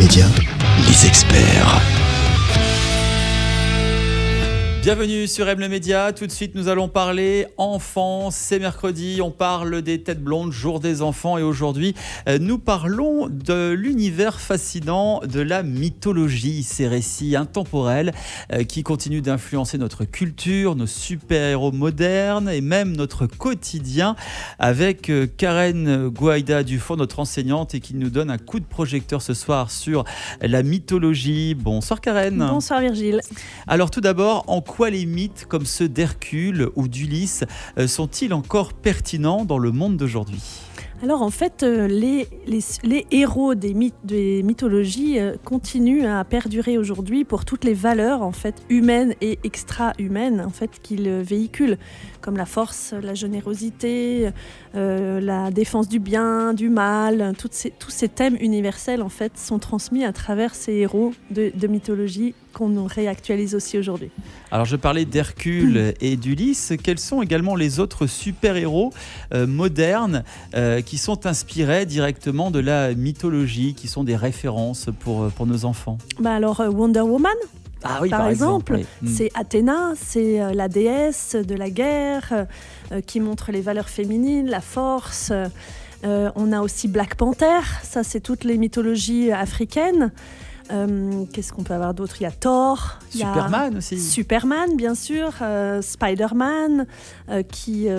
Média, les experts. Bienvenue sur M le Média. Tout de suite, nous allons parler enfants. C'est mercredi, on parle des têtes blondes, jour des enfants. Et aujourd'hui, nous parlons de l'univers fascinant de la mythologie. Ces récits intemporels qui continuent d'influencer notre culture, nos super-héros modernes et même notre quotidien. Avec Karen Gouaïda-Dufour, notre enseignante, et qui nous donne un coup de projecteur ce soir sur la mythologie. Bonsoir Karen. Bonsoir Virgile. Alors tout d'abord, en quoi les mythes comme ceux d'Hercule ou d'Ulysse sont-ils encore pertinents dans le monde d'aujourd'hui ? Alors en fait, les héros des mythologies continuent à perdurer aujourd'hui pour toutes les valeurs en fait humaines et extra-humaines en fait qu'ils véhiculent, comme la force, la générosité, la défense du bien, du mal. Tous ces thèmes universels en fait sont transmis à travers ces héros de mythologie qu'on réactualise aussi aujourd'hui. Alors je parlais d'Hercule et d'Ulysse. Quels sont également les autres super-héros modernes qui sont inspirés directement de la mythologie, qui sont des références pour nos enfants ? Alors Wonder Woman. Ah oui, par exemple, oui. C'est Athéna, c'est la déesse de la guerre qui montre les valeurs féminines, la force. On a aussi Black Panther, ça c'est toutes les mythologies africaines. Qu'est-ce qu'on peut avoir d'autre ? Il y a Thor, Superman aussi. Superman, bien sûr, Spider-Man, qui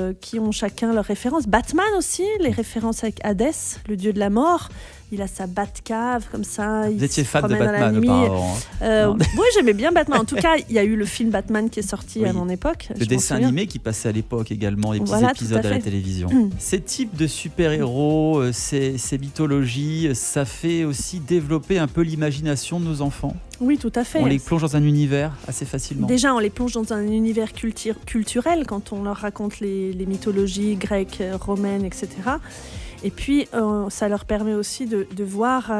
ont chacun leurs références. Batman aussi, les références avec Hadès, le dieu de la mort. Il a sa Batcave, comme ça. Vous étiez fan de Batman auparavant. Oui, j'aimais bien Batman. En tout cas, il y a eu le film Batman qui est sorti à mon époque. Le dessin animé qui passait à l'époque également, les petits épisodes à la télévision. Ces types de super-héros, ces mythologies, ça fait aussi développer un peu l'imagination de nos enfants. Oui, tout à fait. On les plonge dans un univers assez facilement. Déjà, on les plonge dans un univers culturel quand on leur raconte les mythologies grecques, romaines, etc. Et puis, ça leur permet aussi de voir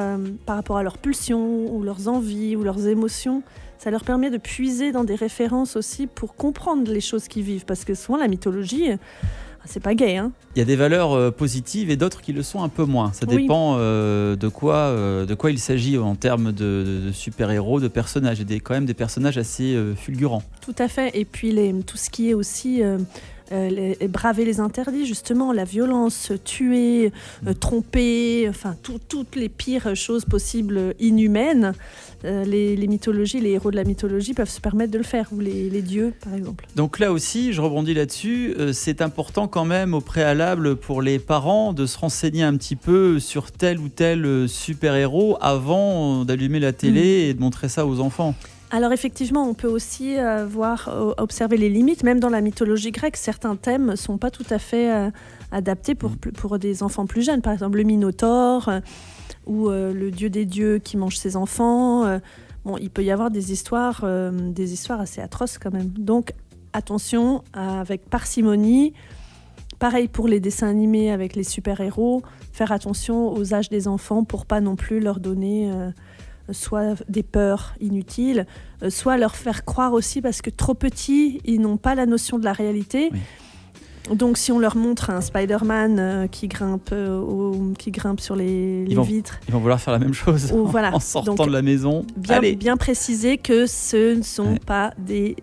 par rapport à leurs pulsions ou leurs envies ou leurs émotions. Ça leur permet de puiser dans des références aussi pour comprendre les choses qu'ils vivent. Parce que souvent, la mythologie, c'est pas gai. Il y a des valeurs positives et d'autres qui le sont un peu moins. Ça dépend de quoi il s'agit en termes de super-héros, de personnages. Il y a quand même des personnages assez fulgurants. Tout à fait. Et puis, tout ce qui est aussi... braver les interdits, justement, la violence, tuer, tromper, enfin toutes les pires choses possibles inhumaines. Les mythologies, les héros de la mythologie peuvent se permettre de le faire, ou les dieux par exemple. Donc là aussi, je rebondis là-dessus, c'est important quand même au préalable pour les parents de se renseigner un petit peu sur tel ou tel super-héros avant d'allumer la télé et de montrer ça aux enfants. Alors effectivement, on peut aussi observer les limites, même dans la mythologie grecque. Certains thèmes ne sont pas tout à fait adaptés pour des enfants plus jeunes. Par exemple, le Minotaure ou le dieu des dieux qui mange ses enfants. Il peut y avoir des histoires assez atroces quand même. Donc attention, avec parcimonie. Pareil pour les dessins animés avec les super-héros. Faire attention aux âges des enfants pour pas non plus leur donner... soit des peurs inutiles, soit leur faire croire aussi, parce que trop petits, ils n'ont pas la notion de la réalité. Oui. Donc si on leur montre un Spider-Man qui grimpe sur les vitres... Ils vont vouloir faire la même chose en sortant de la maison. Bien préciser que ce ne sont pas des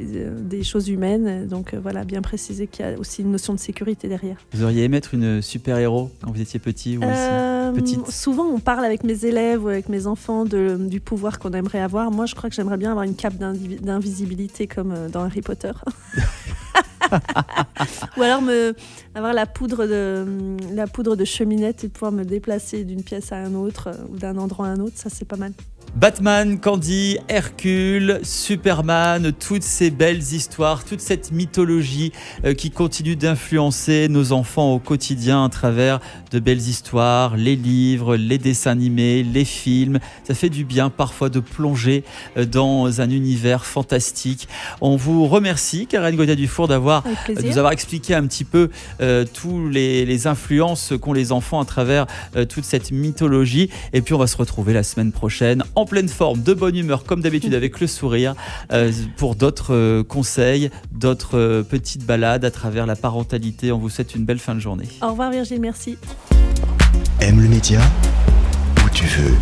choses humaines. Donc bien préciser qu'il y a aussi une notion de sécurité derrière. Vous auriez aimé être une super-héros quand vous étiez petit ou petite ? Souvent, on parle avec mes élèves ou avec mes enfants du pouvoir qu'on aimerait avoir. Moi, je crois que j'aimerais bien avoir une cape d'invisibilité comme dans Harry Potter. Ou alors avoir la poudre de cheminette et pouvoir me déplacer d'une pièce à un autre ou d'un endroit à un autre, ça c'est pas mal. Batman, Candy, Hercule, Superman, toutes ces belles histoires, toute cette mythologie qui continue d'influencer nos enfants au quotidien à travers de belles histoires, les livres, les dessins animés, les films. Ça fait du bien parfois de plonger dans un univers fantastique. On vous remercie, Karen Gouaïda-Dufour, de nous avoir expliqué un petit peu tous les influences qu'ont les enfants à travers toute cette mythologie. Et puis on va se retrouver la semaine prochaine en pleine forme, de bonne humeur, comme d'habitude, avec le sourire, pour d'autres conseils, d'autres petites balades à travers la parentalité. On vous souhaite une belle fin de journée. Au revoir Virgile, merci. Aime le média où tu veux.